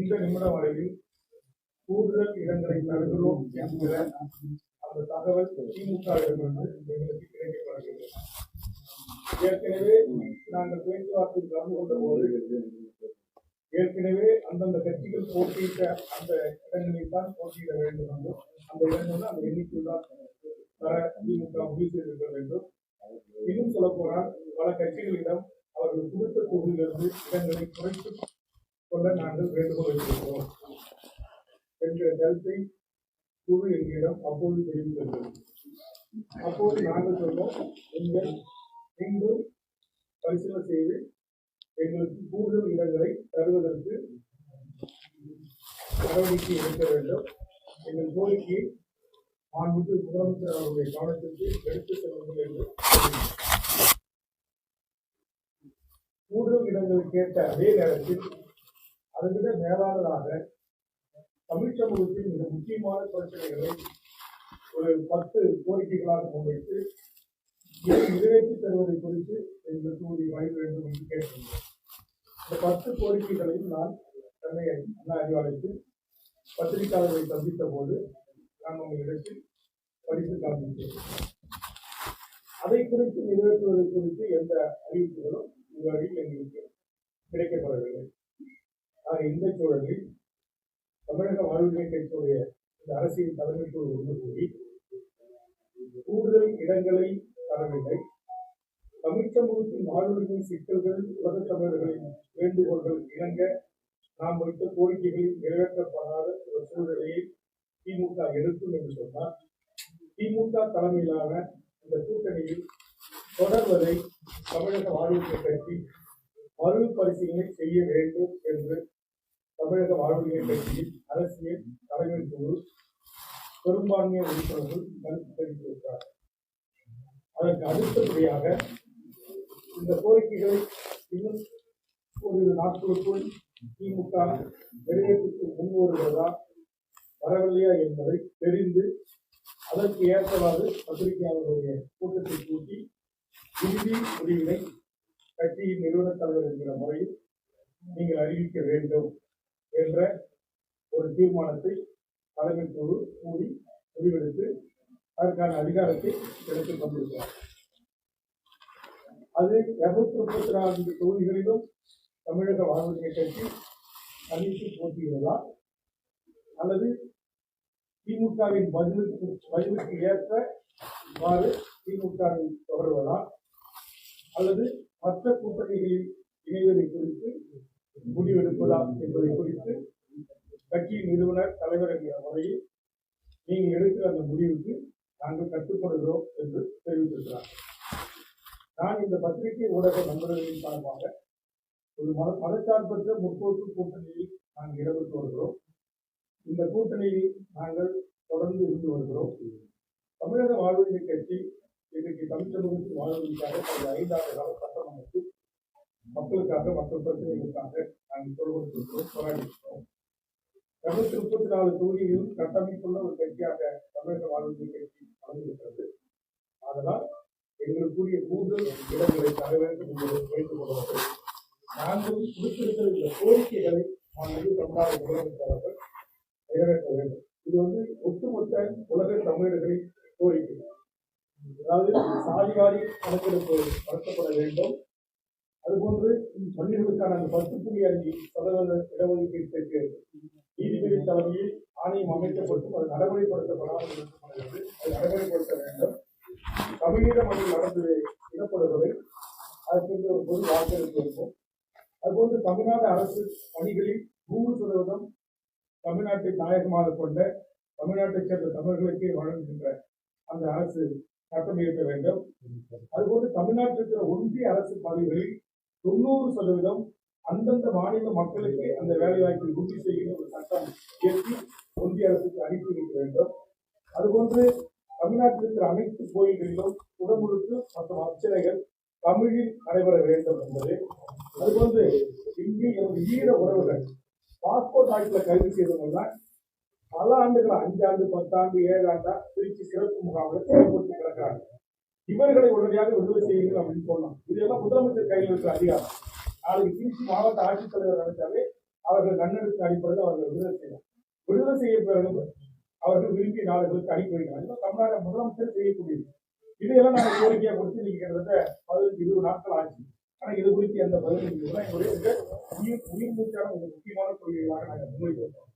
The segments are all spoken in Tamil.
இந்த நிமிடம் வரையில் கூடுதல் இடங்களை தருகிறோம் என்கிற அந்த தகவல் திமுகவிடமிருந்து எங்களுக்கு கிடைக்கப்படவில்லை. ஏற்கனவே நாங்கள் பேச்சுவார்த்தை கலந்து கொண்ட போது ஏற்கனவே அந்தந்த கட்சிகள் போட்டியிட்ட அந்த இடங்களில் தான் போட்டியிட வேண்டும் என்றும் அந்த இடங்கள் அந்த எண்ணிக்கையில் தான் தர திமுக முடிவு செய்திருக்க வேண்டும். இன்னும் சொல்ல போனால் பல கட்சிகளிடம் அவர்கள் கொடுத்த தொகுதியிலிருந்து இடங்களை குறைத்துக் கொள்ள நாங்கள் வேண்டுகோள் வைத்திருக்கிறோம் என்கிற கருத்தை குழு எங்களிடம் அப்போது தெரிவித்தது. அப்போது நாங்கள் சொன்னோம், நீங்கள் மீண்டும் பரிசீலனை செய்து எங்களுக்கு கூடுதல் இடங்களை தருவதற்கு நடவடிக்கை எடுக்க வேண்டும். எங்கள் கோரிக்கையை மாண்புமிகு முதலமைச்சர் அவருடைய கவனத்திற்கு எடுத்து செல்லுங்கள் என்று கூடுதல் இடங்களை கேட்ட அதே நேரத்தில் அதைவிட மேலாளராக தமிழ் சமூகத்தின் மிக முக்கியமான பிரச்சனைகளை ஒரு 10 கோரிக்கைகளாக முன்வைத்து இதை நிறைவேற்றி தருவதை குறித்து எங்களுக்கு ஒரு வாய்ப்பு வேண்டும் என்று கேட்டிருந்தோம். இந்த 10 கோரிக்கைகளையும் நான் சென்னை அண்ணா அறிவாலயத்தில் பத்திரிகையாளர்களை சந்தித்த போது நான் உங்களிடத்தில் படித்து காண்பித்தேன். அதை குறித்து நிறைவேற்றுவதை குறித்து எந்த அறிவிப்புகளும் இதுவரையில் எங்களுக்கு கிடைக்கப்படவில்லை. ஆக இந்த சூழலில் தமிழக வாழ்வுரிமை கட்சியுடைய இந்த அரசியல் தலைமைக்குழு ஒன்று கூடி கூடுதல் இடங்களை தரவில்லை, தமிழ் சமூகத்தின் வாழ்வுரிமை சிக்கல்கள், உலக தமிழர்களின் வேண்டுகோள்கள் இணங்க நாம் வைத்த கோரிக்கைகளில் நிறைவேற்றப்படாத ஒரு சூழ்நிலையை திமுக எடுக்கும் என்று சொன்னால் திமுக தலைமையிலான இந்த கூட்டணியில் தொடர்வதை தமிழக வாழ்வுரிமை கட்சி மறுபரிசீலனை செய்ய வேண்டும் என்று தமிழக வாழ்வுரிமை கட்சியின் அரசியல் தலைமை குழு பெரும்பான்மை உறுப்பினர்கள் கருத்து தெரிவித்திருக்கிறார். அதற்கு அடுத்தபடியாக இந்த கோரிக்கைகளை இன்னும் ஒரு நாட்களுக்குள் திமுக நிறைவேற்றுக்கு முன் வருவதா வரவில்லையா என்பதை தெரிந்து அதற்கு ஏற்றவாறு பத்திரிகையாளர்களுடைய கூட்டத்தை கூட்டி இறுதி முடிவினை கட்சியின் நிறுவன தலைவர் என்கிற முறையில் நீங்கள் அறிவிக்க வேண்டும் என்ற ஒரு தீர்மானத்தை தலைமை குழு கூடி முடிவெடுத்து அதற்கான அதிகாரத்தை எடுத்துக் கொண்டிருக்கிறார். அது 234 தொகுதிகளிலும் தமிழக வாழ்வுரிமை கட்சி தனித்து போட்டியிடுவதா அல்லது திமுகவின் பதிலுக்கு ஏற்றவாறு திமுகவில் தொடர்வதா அல்லது மற்ற கூட்டணிகளில் இணைவதை குறித்து முடிவெடுப்பதா என்பதை குறித்து கட்சியின் நிறுவனர் தலைவர் என்கிற முறையில் நீங்கள் எடுக்கிற அந்த முடிவுக்கு நாங்கள் கட்டுப்படுகிறோம் என்று தெரிவித்திருக்கிறார். நான் இந்த பத்திரிகை ஊடக நண்பர்களின் சார்பாக ஒரு மதச்சார்பற்ற முற்போக்கு கூட்டணியில் நாங்கள் இடம்பெற்று வருகிறோம். இந்த கூட்டணியில் நாங்கள் தொடர்ந்து இருந்து வருகிறோம். தமிழக வாழ்வுரிமை கட்சி இன்றைக்கு தமிழ் சமூகத்தின் வாழ்வுரிமைக்காக கடந்த 5 ஆண்டு கால சட்டம் அமைத்து மக்களுக்காக மக்கள் பிரச்சனைகளுக்காக நாங்கள் சொல்வதற்கு போராடிக்கிறோம். 234 தொகுதிகளிலும் கட்டமைப்புள்ள ஒரு கட்சியாக தமிழக வாழ்வுரிமை கட்சி வளர்ந்திருக்கிறது. அதனால் எங்களுக்குரிய கூடுதல் இடங்களை தர வேண்டும் என்பதை வைத்துக் கொள்வார்கள். நாங்கள் கொடுத்திருக்கிற இந்த கோரிக்கைகளை தமிழ்நாடு முதலமைச்சர் அவர்கள் நிறைவேற்ற வேண்டும். இது ஒட்டுமொத்த உலக தமிழர்களின் கோரிக்கை. அதாவது சாதிவாரி கணக்கெடுப்பு நடத்தப்பட வேண்டும். அதுபோன்று பள்ளிகளுக்கான அந்த 10.5% இடஒதுக்கீட்டுக்கு நீதிபதி தலைமையில் ஆணையம் அமைக்கப்பட்டும் அது நடைமுறைப்படுத்தப்படாமல் இருக்கப்படுகிறது. அது நடைமுறைப்படுத்த வேண்டும். தமிழீழ மண்ணில் நடந்து இடப்படுவதை அதற்கு ஒரு பொது வாக்கெடுப்பு இருக்கும். அதுபோன்று தமிழ்நாடு அரசு பணிகளில் 100% தமிழ்நாட்டை நாயகமாக கொண்ட தமிழ்நாட்டைச் சேர்ந்த தமிழர்களுக்கே வழங்குகின்ற அந்த அரசு சட்டம் இயற்ற வேண்டும். அதுபோன்று தமிழ்நாட்டில் இருக்கிற ஒன்றிய அரசு பதவிகளில் 90% அந்தந்த மாநில மக்களுக்கு அந்த வேலைவாய்ப்பை உறுதி செய்கின்ற ஒரு சட்டம் இயற்றி ஒன்றிய அரசுக்கு அனுப்பி வைக்க வேண்டும். அதுபோன்று தமிழ்நாட்டில் இருக்கிற அனைத்து கோயில்களிலும் குடமுழுக்கு மற்றும் அர்ச்சனைகள் தமிழில் நடைபெற வேண்டும் என்பது. அதுபோன்று இங்கு எனது ஈர உறவுகள் பாஸ்போர்ட் ஆக்டில் கைது செய்தவங்க பல ஆண்டுகள் 5 ஆண்டு 10 ஆண்டு 7 ஆண்டா திருச்சி சிறப்பு முகாமில் செயல்பட்டு கிடக்கிறாங்க. இவர்களை உடனடியாக விடுதலை செய்யுங்கள் அப்படின்னு சொன்னோம். இதெல்லாம் முதலமைச்சர் கையில் இருக்கிற அதிகாரம். நாளைக்கு திருச்சி மாவட்ட ஆட்சித்தலைவர் நினைச்சாலே அவர்கள் நன்னெடுத்த அடிப்படையில் அவர்கள் விடுதலை செய்யலாம். விடுதலை செய்ய பிறகு அவர்கள் விரும்பிய நாடுகளுக்கு அனுப்பி வைக்கலாம். இதெல்லாம் தமிழ்நாடு முதலமைச்சர் செய்யக்கூடியது. இதையெல்லாம் நாங்கள் கோரிக்கையா கொடுத்து நீங்க கிட்டத்தட்ட 15-20 நாட்கள் ஆச்சு. ஆனா இது குறித்து எந்த பதிலும் எங்களுடைய உயிர் மூச்சான ஒரு முக்கியமான கொள்கைகளாக நாங்கள் முன்வைக்கிறோம்.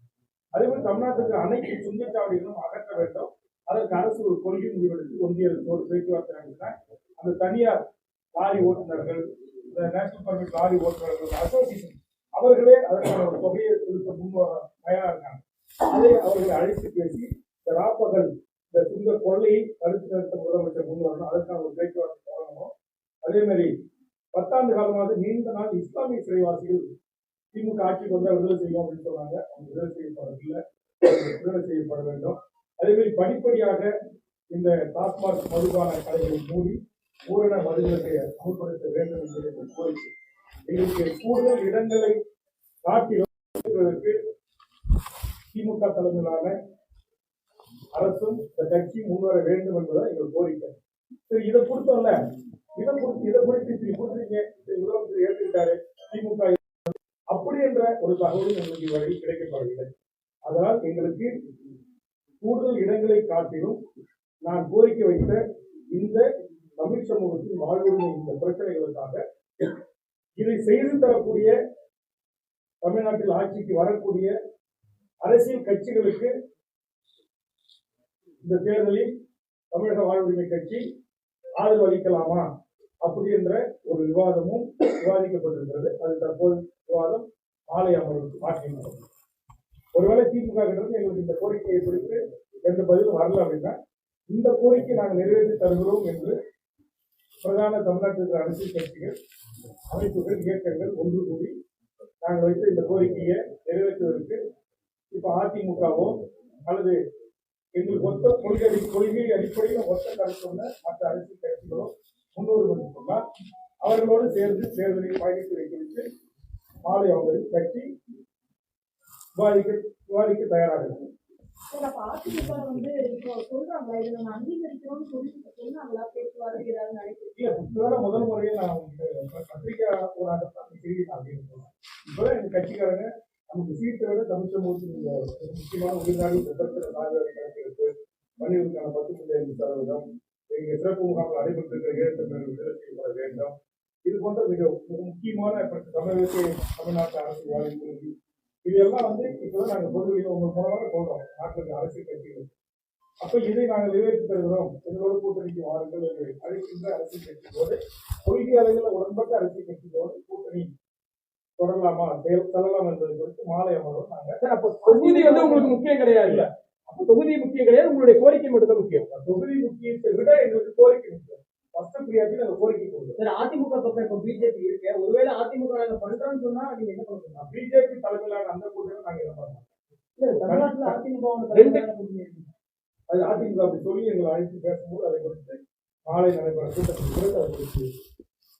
அதே மாதிரி தமிழ்நாட்டுக்கு அனைத்து சுங்கச்சாவடிகளும் அகற்ற வேண்டும். அதற்கு அரசு ஒரு கொள்கை முடிவெடுத்து ஒன்றிய அரசோடு பேச்சுவார்த்தை நடத்தினா அந்த தனியார் லாரி ஓட்டுநர்கள், இந்த நேஷனல் பர்மிட் லாரி ஓட்டுநர்கள் அசோசியேஷன் அவர்களே அதற்கான ஒரு தொகையை கொடுக்க முன்வர தயாரா இருக்காங்க. அதை அவர்களை அழைத்து பேசி இந்த ராப்பகல் இந்த சுங்க கொள்ளையை தடுத்து நிறுத்த முதலமைச்சர் முன்வரணும். அதற்கான ஒரு பேச்சுவார்த்தை தொடங்கணும். அதே மாதிரி 10 ஆண்டு காலமாக நீண்ட நாள் இஸ்லாமிய சிறைவாசிகள் திமுக ஆட்சிக்கு வந்தால் விடுதலை செய்யும் அப்படின்னு சொன்னாங்க. அவங்க விடுதலை செய்யப்படவில்லை, விடுதலை செய்யப்பட வேண்டும். அதே மாதிரி படிப்படியாக இந்த டாஸ்மாக் மதுபான கடைகளை மூடி பூரண மதுவிலக்கை அமல்படுத்த வேண்டும் என்பதை கோரிக்கை. எங்களுக்கு கூடுதல் இடங்களை காட்டிற்கு திமுக தலைமையிலான அரசும் இந்த கட்சி முன்வர வேண்டும் என்பதை எங்கள் கோரிக்கை. சரி, இதை கொடுத்தோம்ல, இதை குறித்து கொடுத்துருங்க, முதலமைச்சர் ஏற்றுக்கிட்டாரு திமுக அப்படி என்ற ஒரு தகவலும் எங்களுக்கு வரை கிடைக்கப்படவில்லை. அதனால் எங்களுக்கு கூடுதல் இடங்களை காட்டிலும் நான் கோரிக்கை வைத்த இந்த தமிழ் சமூகத்தின் வாழ்வுரிமை இந்த பிரச்சனைகளுக்காக இதை செய்து தரக்கூடிய தமிழ்நாட்டில் ஆட்சிக்கு வரக்கூடிய அரசியல் கட்சிகளுக்கு இந்த தேர்தலில் தமிழக வாழ்வுரிமை கட்சி ஆதரவு அளிக்கலாமா அப்படி என்ற ஒரு விவாதமும் விவாதிக்கப்பட்டிருக்கிறது. அது தற்போது விவாதம் மாலை அமர்வுக்கு மாற்றினார். ஒருவேளை திமுக எங்களுக்கு இந்த கோரிக்கையை குறித்து எந்த பதிலும் வரல அப்படின்னா இந்த கோரிக்கை நாங்கள் நிறைவேற்றி தருகிறோம் என்று பிரதான தமிழ்நாட்டில் அரசியல் கட்சிகள், அமைப்புகள், இயக்கங்கள் ஒன்று கூடி நாங்கள் வைத்த இந்த கோரிக்கையை நிறைவேற்றுவதற்கு இப்ப அதிமுகவோ அல்லது எங்களுக்கு ஒத்த கொள்கை அடிப்படையில் ஒத்த கருத்துள்ள மற்ற அரசியல் கட்சிகளோ முன்னுரிமை சொன்னால் அவர்களோடு சேர்ந்து தேர்தலில் பயணித்து வைத்து மாலை அவர்களின் கட்சி விவாதிக்க தயாராக இருக்கும். முதல் முறையில் நான் பத்திரிகை போராட்டத்தான் செய்தி அப்படின்னு சொன்னேன். இப்பதான் எங்க கட்சிக்காரங்க நமக்கு சீட்டை விட தமிழ் சமூகத்தின் முக்கியமான உயிர்நாடி கணக்கெடுப்பு பணிகளுக்கான 10.5% இங்கே சிறப்பு முகாம்கள் நடைபெற்றிருக்கிற 7 பேர் விடுதலை செய்யப்பட வேண்டும். இது போன்ற மிக முக்கியமான தமிழ்நாட்டு அரசு வேலை உறுதி இதெல்லாம் இப்பதான் நாங்கள் பொதுவெளியில் உங்கள் மூலமாக சொல்றோம் நாட்டுக்கு அரசியல் கட்சிகள். அப்ப இதை நாங்கள் நிறைவேற்றி தருகிறோம், எங்களோட கூட்டணிக்கு வாருங்கள் என்று அழைக்கின்ற அரசியல் கட்சிகளோடு கொள்கை அளவில் உடன்பட்ட அரசியல் கட்சிகளோடு கூட்டணி தொடரலாமா செல்லலாம் என்பதை குறித்து மாலை அமர்வு நாங்கள். அப்போ தொகுதி உங்களுக்கு முக்கியம் கிடையாது இல்ல? அப்போ தொகுதி முக்கியம் கிடையாது, உங்களுடைய கோரிக்கை மட்டும் தான் முக்கியம். தொகுதி முக்கியத்தை விட எங்களுக்கு கோரிக்கை முக்கியம். ஃபர்ஸ்ட் பிரியாரிட்டி நாங்கள் கோரிக்கை கொடுக்குறோம். அதிமுக பக்கம் இப்போ பிஜேபி இருக்கு, ஒருவேளை அதிமுக நாங்கள் பண்றோம்னு சொன்னா நீங்க என்ன பண்ணுறோம்? பிஜேபி தலைமையிலான அந்த கூட்டணி நாங்கள் என்ன பண்ணோம்? தமிழ்நாட்டில் அதிமுக அது அதிமுக அப்படி சொல்லி எங்களை அழைத்து பேசும்போது அதை குறித்து மாலை நடைபெற கூட்டத்தில் அதை குறித்து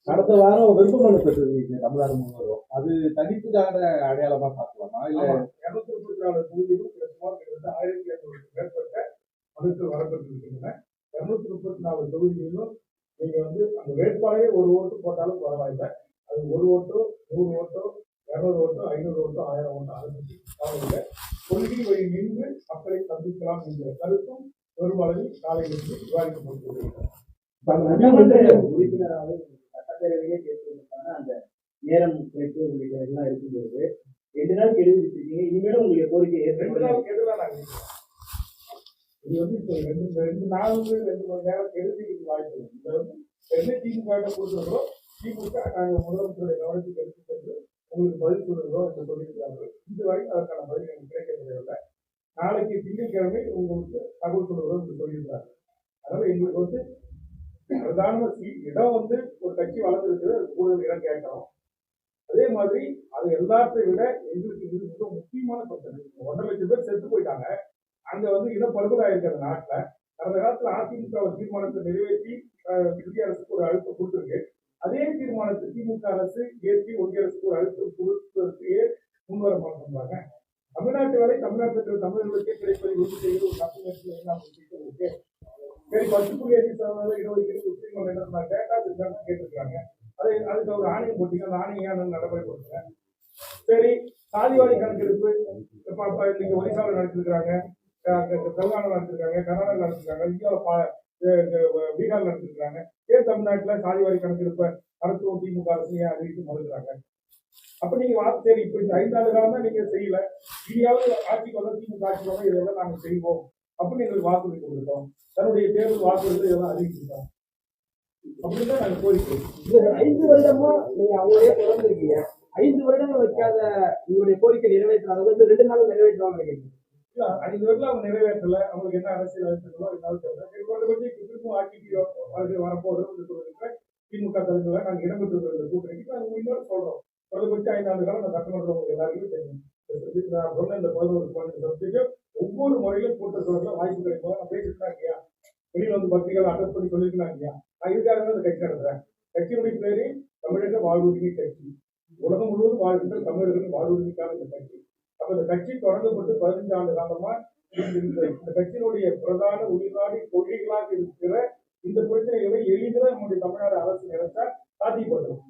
கடந்த வாரம் விருப்ப மனு பெற்றிருக்கீங்க தமிழ்நாடு முழுவதும். அது தனிப்புக்கான அடையாளமா பார்க்கலாமா? இல்ல 234 தொகுதியிலும் சுமார் 1500 மேற்பட்ட மனுக்கள் வரப்பட்டிருக்கின்றன. 234 தொகுதிகளிலும் நீங்க அந்த வேட்பாளரே ஒரு ஓட்டு போட்டாலும் பரவாயில்லை. அது 1 ஓட்டோ 100 ஓட்டோ 200 ஓட்டோ 500 ஓட்டோ 1000 ஓட்டோ அதை பற்றி பரவாயில்லை. கொள்கை வழி நின்று மக்களை சந்திக்கலாம் என்ற கருத்தும் பெருமளவில் காலையிலிருந்து விவாதிக்கப்பட்டிருக்கிறது. உறுப்பினராக சட்டப்பேரவையிலே பேசுவதற்கான அந்த நேரம் குறைப்பு உள்ளிட்ட எல்லாம் இருக்கும்போது 2 நாள் கெடுவி வச்சிருக்கீங்க. இனிமேலும் உங்களுடைய கோரிக்கை 2 நாள் கெடுதான் நாங்கள் இது இப்போ 2 நாளுக்கு 2 மணி நேரம் கெடுதிக்கு வாய்ப்பு இல்லை. என்ன திமுக கொடுத்துருக்கிறோம், திமுக நாங்கள் முதலமைச்சருடைய கவனத்துக்கு எடுத்து சென்று உங்களுக்கு பதில் சொல்லுகிறோம் என்று சொல்லியிருக்கிறார்கள். இது வரைக்கும் அதற்கான பதில் எனக்கு கிடைக்கவில்லை. நாளைக்கு திங்கட்கிழமை உங்களுக்கு தகவல் சொல்லுகிறோம் என்று சொல்லியிருக்கிறார்கள். அதனால எங்களுக்கு பிரதான இடம் ஒரு கட்சி வளர்ந்துருக்கு, அது கூடுதல் இடம் கேட்கணும். அதே மாதிரி அது எல்லாத்தையும் விட எங்களுக்கு இது மிக முக்கியமான பிரச்சனை. 1.5 லட்சம் பேர் செத்து போயிட்டாங்க. அங்க இனப்படுகொலை ஆயிருக்கிற நாட்டுல கடந்த காலத்துல அதிமுக தீர்மானத்தை நிறைவேற்றி இந்திய அரசுக்கு ஒரு அழுத்தம் கொடுத்திருக்கு. அதே தீர்மானத்தை திமுக அரசு ஏற்றி ஒன்றிய அரசுக்கு ஒரு அழுத்தம் கொடுப்பதற்கு முன்வர மாட்டாங்க. தமிழ்நாட்டு வேலை தமிழ்நாட்டில் தமிழர்களுக்கே கிடைப்பதை உறுதி செய்வது ஒரு தப்பு முயற்சி இருக்கு. சரி 10.5% இடஒதுக்கீடு உச்சநீதிமன்றம் கேட்டா கேட்டிருக்காங்க. அதுக்கு ஒரு ஆணையம் போட்டீங்க, அந்த ஆணையம் நடைமுறைப்படுத்துறேன். சரி, சாதிவாரி கணக்கெடுப்பு நீங்க ஒரிசாவில் நடத்திருக்கிறாங்க, தெலுங்கானா நடத்திருக்காங்க, கர்நாடகா நடத்திருக்காங்க, இந்தியாவில் பீகார் நடத்திருக்காங்க. ஏன் தமிழ்நாட்டுல சாதிவாரி கணக்கெடுப்பை நடத்துவோம் திமுக அரசு ஏன் அறிவித்து மறுக்கிறாங்க? அப்ப நீங்க சரி, இப்ப இந்த 5 ஆண்டு காலம் தான் நீங்க செய்யல, இனியாவது ஆட்சிக்கு வந்தா திமுக ஆட்சிக்கு வந்தா இதெல்லாம் நாங்க செய்வோம் அப்படின்னு எங்களுக்கு வாக்குறுதி கொடுத்தோம். தன்னுடைய தேர்தல் வாக்குறுதி இதெல்லாம் அறிவிச்சிருக்கோம் அப்படின்னு தான் நாங்க கோரிக்கை. 5 வருடமா நீங்க அவங்களே தொடர்ந்து இருக்கீங்க. 5 வருடங்கள் வைக்காத உங்களுடைய கோரிக்கை நிறைவேற்றாத 2 நாள் நிறைவேற்றுவாங்க நினைக்கிறீங்க? இல்ல, 5 வருடம் அவங்க நிறைவேற்றல, அவங்களுக்கு என்ன அரசியல் அழுத்தங்களோ என்னாலும் தெரியல. திருப்பும் ஆட்சிக்கு வரப்போகுது சொல்லிருக்க திமுக தலைமையில நாங்க இடம்பெற்றிருக்கிற இந்த கூட்டணிக்கு நாங்க இன்னொரு சொல்றோம். குறைந்தபட்சம் 5 ஆண்டு காலம் அந்த சட்டமன்றம் எல்லாருக்குமே தெரியும். நான் சொன்ன இந்த 11 சப்ஜெக்ட் ஒவ்வொரு முறையிலும் கூட்டத்தொடர்ல வாய்ப்பு கிடைக்கும். நான் பேசிட்டு தான் இருக்கியா, வெளியில வந்து பத்திரிகைகள் அட்ரஸ் பண்ணி சொல்லியிருக்கேன் இல்லையா, நான் இதுக்காக தான் இந்த கட்சி நடத்துறேன். கட்சியுடைய பேரு தமிழக வாழ்வுரிமை கட்சி, உலகம் முழுவதும் வாழ்கின்ற தமிழர்களின் வாழ்வுரிமைக்கான இந்த கட்சி. அப்ப இந்த கட்சி தொடங்கப்பட்டு 15 ஆண்டு காலமா இந்த கட்சியினுடைய பிரதான உயிர்நாடி கொள்கைகளாக இருக்கிற இந்த பிரச்சனைகளை எளிதாக நம்முடைய தமிழ்நாடு அரசு நினைச்சா சாத்தியப்படுத்தும்.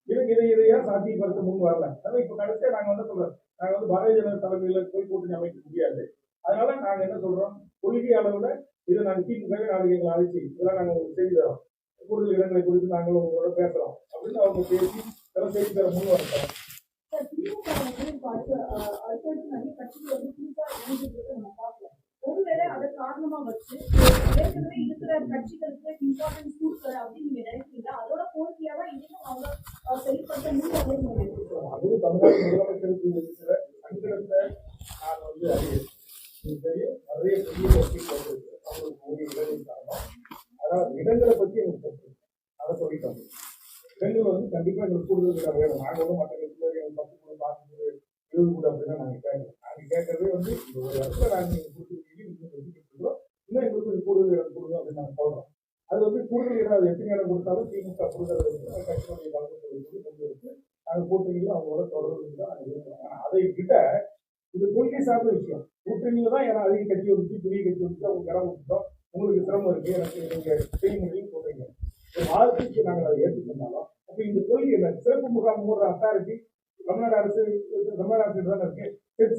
இதையா சாத்தியப்படுத்த முன் வரல. அதனால இப்ப கடைசியா நாங்க வந்து சொல்றோம், நாங்க வந்து பாரதிய ஜனதா தலைமையில போய் கூட்டணி அமைக்க முடியாது. அதனால நாங்க என்ன சொல்றோம், கொள்கை அளவுல இதை நாங்க திமுகவே நாளைக்கு எங்களை அழைச்சி இதெல்லாம் நாங்க உங்களுக்கு செய்தி தரோம், கூடுதல் இடங்களை குறித்து நாங்களும் உங்களோட பேசுறோம் அப்படின்னு அவங்க பேசி இதெல்லாம் செய்தி தர முன் வரப்போம். ஒருவேளை அதை காரணமா வச்சு ஏற்கனவே இருக்கிற கட்சிகளுக்கு இம்பார்ட்டன்ஸ் கொடுக்கல அப்படின்னு நீங்க நினைக்கிறீங்களா? அதோட கோரிக்கையா தான் இன்னும் அவங்க செயல்படுத்த முடியாது. அதுவும் தமிழ்நாடு முதலமைச்சருக்கு இருக்கிற சங்கடத்தை நான் வந்து அறிய நிறைய பெரிய அவங்களுக்கு ஒரு இடங்கள் காரணம். அதாவது இடங்களை பத்தி எனக்கு அதை சொல்லிட்டாங்க. இடங்கள் வந்து கண்டிப்பா எங்களுக்கு கூடுதல் இடம் வேணும். நாங்க வந்து மற்ற கட்சியில 10 கூட 40 20 கூட அப்படின்னா நாங்க கேட்கறோம். நாங்க கேட்கறதே வந்து இந்த ஒரு இடத்துல நாங்க இன்னும் எங்களுக்கு கூடுதல் இடம் கொடுங்க அப்படின்னு நாங்க சொல்றோம். அது வந்து கூடுதல் இடம் எத்தனை இடம் கொடுத்தாலும் திமுக கூடுதல் கட்சியினுடைய தலைமை கொண்டு வச்சு நாங்க கூட்டணியில அவங்களோட தொடர்பு தான் நாங்க இருக்கிறோம். ஆனா அதை விட இது கொள்கை சார்ந்த விஷயம். கூட்டணியில தான் ஏன்னா அதிக கட்சி வந்துச்சு, பெரிய கட்சி வந்துச்சு, அவங்க இடம் விட்டுட்டோம், உங்களுக்கு சிரமம் இருக்கு, எனக்கு நீங்க செய்ய முடியும்னு சொல்றீங்க. வாழ்க்கைக்கு நாங்கள் அதை ஏற்றுக்கொண்டாலும் அப்ப இந்த கொள்கை என்ன, சிறப்பு முகாம் மூடுற அத்தாரிட்டி தமிழ்நாடு அரசு தான் இருக்கு.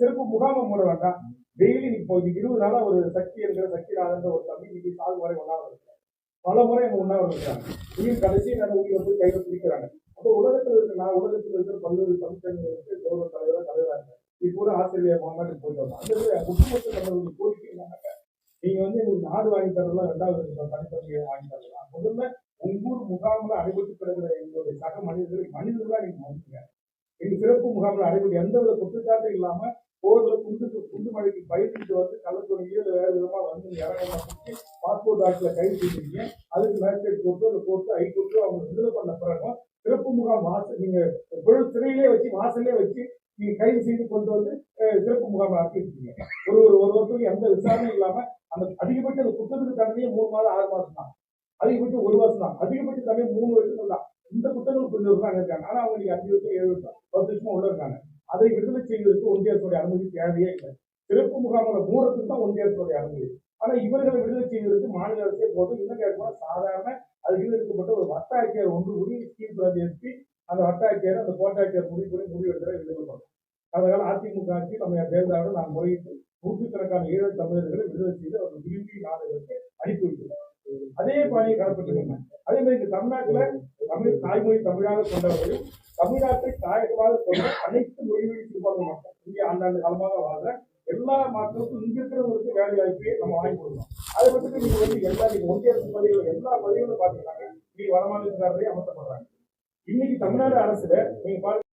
சிறப்பு முகாமை மூட வேண்டாம். டெய்லி இப்போ 20 நாளா ஒரு சக்தி இருக்கிற சக்திநாதன்ற ஒரு தம்பி இன்னைக்கு சாகு வரை உண்ணாவிரதம் இருக்கிறாங்க. பல முறை அவங்க உண்ணாவிரதம் இருக்கிறாங்க. உயிர் கடைசி நேரம் உயிரை போய் கையில பிடிக்கிறாங்க. அப்போ உலகத்தில் இருக்கிற பல்வேறு தமிழ்ச்சங்களுக்கு கௌரவ தலைவராக இருக்காங்க. இப்போ கூட ஆஸ்திரேலியா மாநாட்டுக்கு போயிட்டு வந்தோம். அந்த ஒட்டுமொத்த தமிழர்களுடைய கோரிக்கை என்னன்னாக்க, நீங்க வந்து எங்களுக்கு நாடு வாங்கி தரலாம், 2வது தனித்தன்மையை வாங்கி தரலாம். முதல்ல ஒவ்வொரு முகாமில் அடைபட்டு கிடக்கிற எங்களுடைய சக மனிதர்களா நீங்க மதிங்க. எங்க சிறப்பு முகாமில் அடைபட்டு எந்தவித குற்றச்சாட்டும் இல்லாம போர்ல குண்டு மழைக்கு பயிர்ச்சிட்டு வந்து கள்ளத்துறையில வேற விதமா வந்து இறங்கலாம் பாஸ்போர்ட் ஆட்சியில கைது செஞ்சிருக்கீங்க. அதுக்கு மேஜிஸ்ட்ரேட் கோர்ட்டு அந்த கோர்ட்டு ஹைகோர்ட்டு அவங்க விடுதலை பண்ண பிறகும் சிறப்பு முகாம் வாசல் நீங்க சிறையிலே வச்சு வாசலே வச்சு நீங்க கைது செய்து கொண்டு வந்து சிறப்பு முகாம் ஆக்கிருக்கீங்க. ஒரு வருஷத்துக்கு எந்த விசாரணையும் இல்லாம அந்த அதிகபட்ச அந்த குற்றத்துக்கு தண்டனையே 3 மாதம் 6 மாசம் தான், அதிகபட்சம் 1 வருஷம் தான், அதிகபட்ச தண்டனை 3 வருஷம் தான். இந்த குற்றங்கள் கொஞ்சம் வருஷம் இருக்காங்க. ஆனா அவங்க நீங்க 5 வருஷம் 7 வருஷம் 10 வருஷமா உள்ள இருக்காங்க. அதை விடுதலை செய்வதற்கு ஒன்றிய அரசுடைய அனுமதி தேவையே இல்லை. சிறப்பு முகாம்களை மூடத்துக்கு தான் ஒன்றிய அரசுடைய அனுமதி. ஆனா இவர்களை விடுதலை செய்வதற்கு மாநில அரசே போதும். இன்னும் கேட்கணும், சாதாரண அதுக்கு இருக்கப்பட்ட ஒரு வட்டாட்சியர் ஒன்று கூடி ஸ்கீம் எஸ்பி அந்த வட்டாட்சியர் அந்த கோட்டாட்சியர் முடிவெடுக்கிற விடுதலை பண்ணும். அதனால அதிமுக ஆட்சி நம்ம தேர்தலோடு நான் முறையிட்டு 100கணக்கான ஈழ தமிழர்களை விடுதலை செய்து அவர்கள் விரும்பி நாடுகளுக்கு அனுப்பி வைக்கிறோம். அதே பாணியை கலப்பட்டு அதே மாதிரி இந்த தமிழ்நாட்டுல தமிழ் தாய்மொழி தமிழாக கொண்டவர்கள் தமிழ்நாட்டை தாயகமாக கொண்ட அனைத்து மொழிவழி சிறுபான்மை மக்கள் இங்கே ஆண்டாண்டு காலமாக வாழ்ற எல்லா மக்களுக்கும் இங்க இருக்கிறவங்களுக்கு வேலை வாய்ப்பையே நம்ம வாங்கி கொடுக்கணும். அதை பற்றி நீங்க வந்து நீங்க ஒன்றிய அரசு பதவிகள் எல்லா பதவிகளும் பாத்தீங்கன்னா இன்னைக்கு வடமாநிலக்காரர்களே அமர்த்தப்படுறாங்க. இன்னைக்கு தமிழ்நாடு அரசுல நீங்க